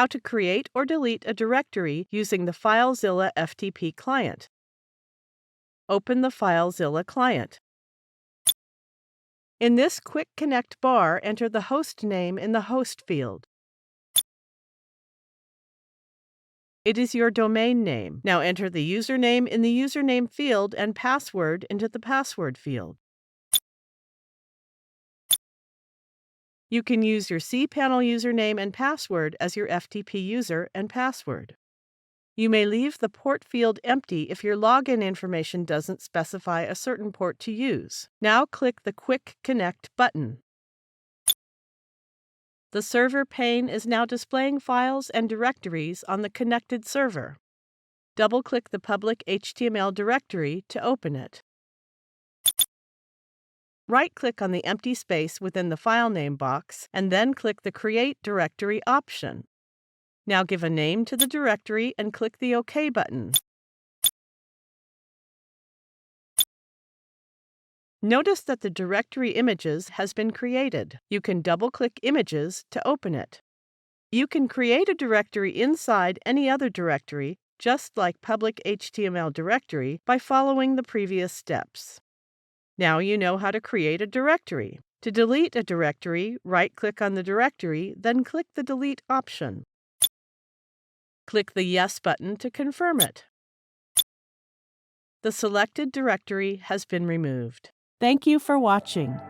How to create or delete a directory using the FileZilla FTP client. Open the FileZilla client. In this Quick Connect bar, enter the host name in the host field. It is your domain name. Now enter the username in the username field and password into the password field. You can use your cPanel username and password as your FTP user and password. You may leave the port field empty if your login information doesn't specify a certain port to use. Now click the Quick Connect button. The server pane is now displaying files and directories on the connected server. Double-click the public HTML directory to open it. Right-click on the empty space within the file name box, and then click the Create Directory option. Now give a name to the directory and click the OK button. Notice that the directory Images has been created. You can double-click Images to open it. You can create a directory inside any other directory, just like public HTML directory, by following the previous steps. Now you know how to create a directory. To delete a directory, right-click on the directory, then click the Delete option. Click the Yes button to confirm it. The selected directory has been removed. Thank you for watching.